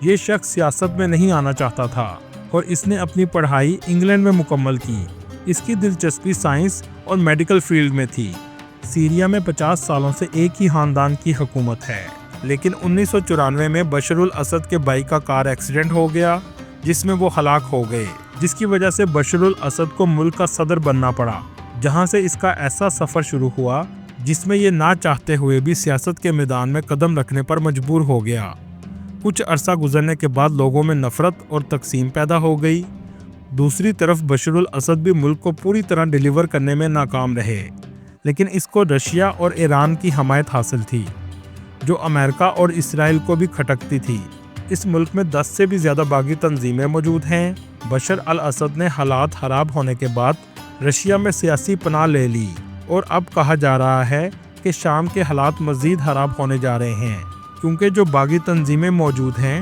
یہ شخص سیاست میں نہیں آنا چاہتا تھا اور اس نے اپنی پڑھائی انگلینڈ میں مکمل کی۔ اس کی دلچسپی سائنس اور میڈیکل فیلڈ میں تھی۔ سیریا میں 50 سالوں سے ایک ہی خاندان کی حکومت ہے، لیکن 1994 میں بشار الاسد کے بھائی کا کار ایکسیڈنٹ ہو گیا جس میں وہ ہلاک ہو گئے، جس کی وجہ سے بشار الاسد کو ملک کا صدر بننا پڑا، جہاں سے اس کا ایسا سفر شروع ہوا جس میں یہ نہ چاہتے ہوئے بھی سیاست کے میدان میں قدم رکھنے پر مجبور ہو گیا۔ کچھ عرصہ گزرنے کے بعد لوگوں میں نفرت اور تقسیم پیدا ہو گئی۔ دوسری طرف بشار الاسد بھی ملک کو پوری طرح ڈیلیور کرنے میں ناکام رہے، لیکن اس کو رشیا اور ایران کی حمایت حاصل تھی، جو امریکہ اور اسرائیل کو بھی کھٹکتی تھی۔ اس ملک میں 10 سے بھی زیادہ باغی تنظیمیں موجود ہیں۔ بشار الاسد نے حالات خراب ہونے کے بعد رشیا میں سیاسی پناہ لے لی اور اب کہا جا رہا ہے کہ شام کے حالات مزید خراب ہونے جا رہے ہیں، کیونکہ جو باغی تنظیمیں موجود ہیں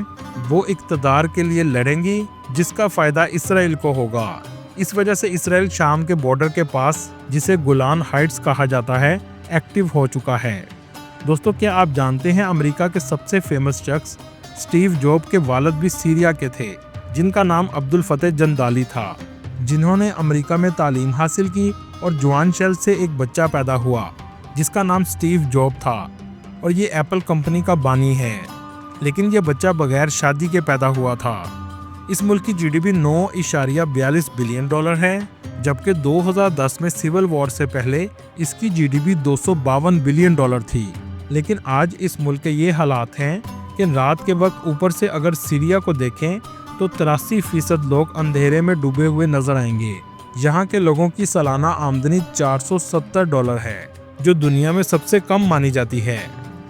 وہ اقتدار کے لیے لڑیں گی، جس کا فائدہ اسرائیل کو ہوگا۔ اس وجہ سے اسرائیل شام کے بارڈر کے پاس، جسے گولان ہائٹس کہا جاتا ہے، ایکٹیو ہو چکا ہے۔ دوستو، کیا آپ جانتے ہیں امریکہ کے سب سے فیمس شخص اسٹیو جاب کے والد بھی سیریا کے تھے، جن کا نام عبدالفتاح جندالی تھا، جنہوں نے امریکہ میں تعلیم حاصل کی اور جوان شیل سے ایک بچہ پیدا ہوا جس کا نام اسٹیو جاب تھا، اور یہ ایپل کمپنی کا بانی ہے، لیکن یہ بچہ بغیر شادی کے پیدا ہوا تھا۔ اس ملک کی جی ڈی پی $9.42 بلین ہے، جبکہ 2010 میں سول وار سے پہلے اس کی جی ڈی پی $252 بلین تھی۔ لیکن آج اس ملک کے یہ حالات ہیں کہ رات کے وقت اوپر سے اگر سیریا کو دیکھیں تو 83% لوگ اندھیرے میں ڈوبے ہوئے نظر آئیں گے۔ یہاں کے لوگوں کی سالانہ آمدنی $470 ہے، جو دنیا میں سب سے کم مانی جاتی ہے۔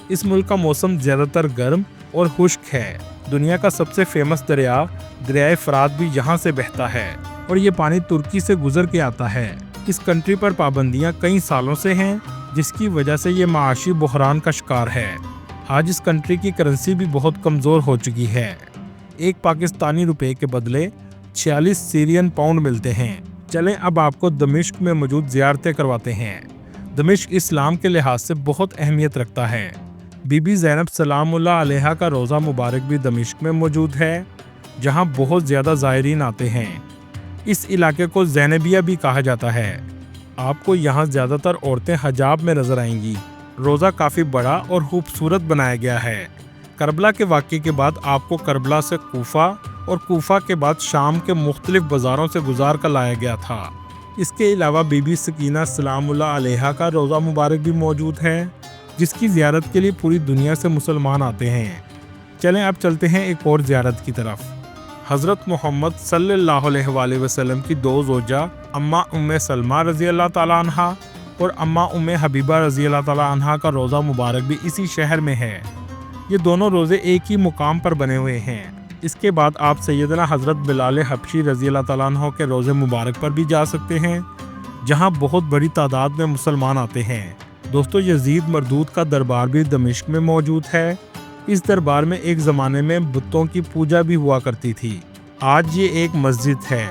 اس ملک کا موسم زیادہ تر گرم اور خشک ہے۔ دنیا کا سب سے فیمس دریائے فرات بھی یہاں سے بہتا ہے، اور یہ پانی ترکی سے گزر کے آتا ہے۔ اس کنٹری پر پابندیاں کئی سالوں سے ہیں، جس کی وجہ سے یہ معاشی بحران کا شکار ہے۔ آج اس کنٹری کی کرنسی بھی بہت کمزور ہو چکی ہے۔ ایک پاکستانی روپے کے بدلے 46 سیرین پاؤنڈ ملتے ہیں۔ چلیں اب آپ کو دمشق میں موجود زیارتیں کرواتے ہیں۔ دمشق اسلام کے لحاظ سے بہت اہمیت رکھتا ہے۔ بی بی زینب سلام اللہ علیہا کا روضہ مبارک بھی دمشق میں موجود ہے، جہاں بہت زیادہ زائرین آتے ہیں۔ اس علاقے کو زینبیہ بھی کہا جاتا ہے۔ آپ کو یہاں زیادہ تر عورتیں حجاب میں نظر آئیں گی۔ روضہ کافی بڑا اور خوبصورت بنایا گیا ہے۔ کربلا کے واقعے کے بعد آپ کو کربلا سے کوفہ اور کوفہ کے بعد شام کے مختلف بازاروں سے گزار کر لایا گیا تھا۔ اس کے علاوہ بی بی سکینہ سلام اللہ علیہا کا روضہ مبارک بھی موجود ہے، جس کی زیارت کے لیے پوری دنیا سے مسلمان آتے ہیں۔ چلیں اب چلتے ہیں ایک اور زیارت کی طرف۔ حضرت محمد صلی اللہ علیہ وآلہ وسلم کی 2 زوجہ اماں ام سلمہ رضی اللہ تعالیٰ عنہا اور اماں ام حبیبہ رضی اللہ تعالیٰ عنہا کا روضہ مبارک بھی اسی شہر میں ہے۔ یہ دونوں روزے ایک ہی مقام پر بنے ہوئے ہیں۔ اس کے بعد آپ سیدنا حضرت بلال حبشی رضی اللہ تعالیٰ عنہ کے روزے مبارک پر بھی جا سکتے ہیں، جہاں بہت بڑی تعداد میں مسلمان آتے ہیں۔ دوستو، یزید مردود کا دربار بھی دمشق میں موجود ہے۔ اس دربار میں ایک زمانے میں بتوں کی پوجا بھی ہوا کرتی تھی۔ آج یہ ایک مسجد ہے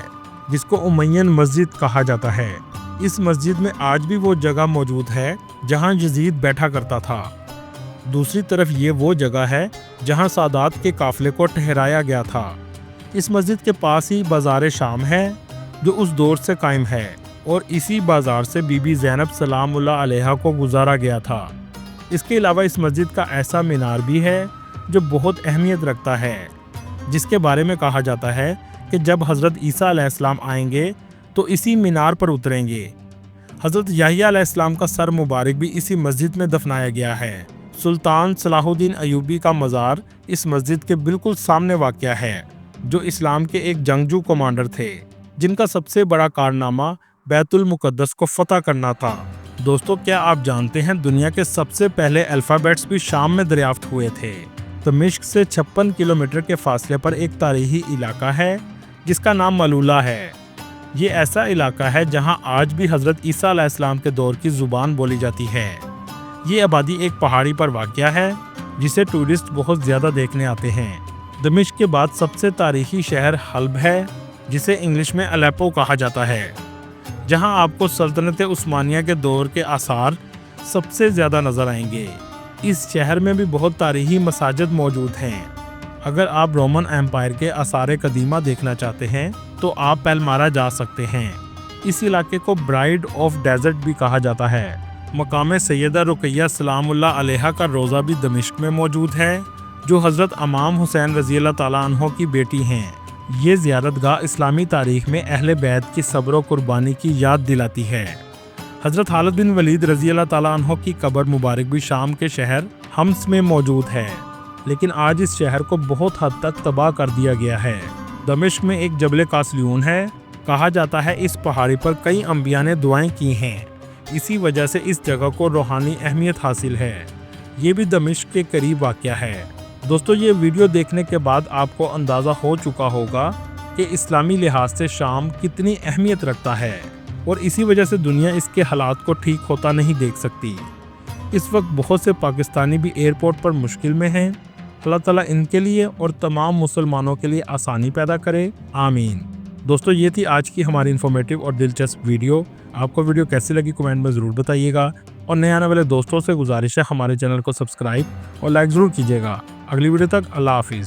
جس کو امیین مسجد کہا جاتا ہے۔ اس مسجد میں آج بھی وہ جگہ موجود ہے جہاں یزید بیٹھا کرتا تھا۔ دوسری طرف یہ وہ جگہ ہے جہاں سادات کے قافلے کو ٹھہرایا گیا تھا۔ اس مسجد کے پاس ہی بازار شام ہے، جو اس دور سے قائم ہے، اور اسی بازار سے بی بی زینب سلام اللہ علیہا کو گزارا گیا تھا۔ اس کے علاوہ اس مسجد کا ایسا مینار بھی ہے جو بہت اہمیت رکھتا ہے، جس کے بارے میں کہا جاتا ہے کہ جب حضرت عیسیٰ علیہ السلام آئیں گے تو اسی مینار پر اتریں گے۔ حضرت یحییٰ علیہ السلام کا سر مبارک بھی اسی مسجد میں دفنایا گیا ہے۔ سلطان صلاح الدین ایوبی کا مزار اس مسجد کے بالکل سامنے واقع ہے، جو اسلام کے ایک جنگجو کمانڈر تھے، جن کا سب سے بڑا کارنامہ بیت المقدس کو فتح کرنا تھا۔ دوستو، کیا آپ جانتے ہیں دنیا کے سب سے پہلے الفابیٹس بھی شام میں دریافت ہوئے تھے؟ دمشق سے 56 کلومیٹر کے فاصلے پر ایک تاریخی علاقہ ہے جس کا نام ملولہ ہے۔ یہ ایسا علاقہ ہے جہاں آج بھی حضرت عیسیٰ علیہ السلام کے دور کی زبان بولی جاتی ہے۔ یہ آبادی ایک پہاڑی پر واقع ہے جسے ٹورسٹ بہت زیادہ دیکھنے آتے ہیں۔ دمشق کے بعد سب سے تاریخی شہر حلب ہے، جسے انگلش میں الیپو کہا جاتا ہے، جہاں آپ کو سلطنت عثمانیہ کے دور کے آثار سب سے زیادہ نظر آئیں گے۔ اس شہر میں بھی بہت تاریخی مساجد موجود ہیں۔ اگر آپ رومن ایمپائر کے آثار قدیمہ دیکھنا چاہتے ہیں تو آپ پیلمارا جا سکتے ہیں۔ اس علاقے کو برائڈ آف ڈیزرٹ بھی کہا جاتا ہے۔ مقام سیدہ رقیہ سلام اللہ علیہا کا روضہ بھی دمشق میں موجود ہے، جو حضرت امام حسین رضی اللہ تعالیٰ عنہ کی بیٹی ہیں۔ یہ زیارت گاہ اسلامی تاریخ میں اہل بیت کی صبر و قربانی کی یاد دلاتی ہے۔ حضرت خالد بن ولید رضی اللہ تعالیٰ عنہ کی قبر مبارک بھی شام کے شہر حمص میں موجود ہے، لیکن آج اس شہر کو بہت حد تک تباہ کر دیا گیا ہے۔ دمشق میں ایک جبل کاسلیون ہے، کہا جاتا ہے اس پہاڑی پر کئی انبیاء نے دعائیں کی ہیں، اسی وجہ سے اس جگہ کو روحانی اہمیت حاصل ہے۔ یہ بھی دمشق کے قریب واقع ہے۔ دوستو، یہ ویڈیو دیکھنے کے بعد آپ کو اندازہ ہو چکا ہوگا کہ اسلامی لحاظ سے شام کتنی اہمیت رکھتا ہے، اور اسی وجہ سے دنیا اس کے حالات کو ٹھیک ہوتا نہیں دیکھ سکتی۔ اس وقت بہت سے پاکستانی بھی ایئرپورٹ پر مشکل میں ہیں۔ اللہ تعالیٰ ان کے لیے اور تمام مسلمانوں کے لیے آسانی پیدا کرے، آمین۔ دوستو، یہ تھی آج کی ہماری انفارمیٹیو اور دلچسپ ویڈیو۔ آپ کو ویڈیو کیسی لگی کمنٹ میں ضرور بتائیے گا، اور نئے آنے والے دوستوں سے گزارش ہے ہمارے چینل کو سبسکرائب اور لائک ضرور کیجیے گا۔ اگلی ویڈیو تک اللہ حافظ۔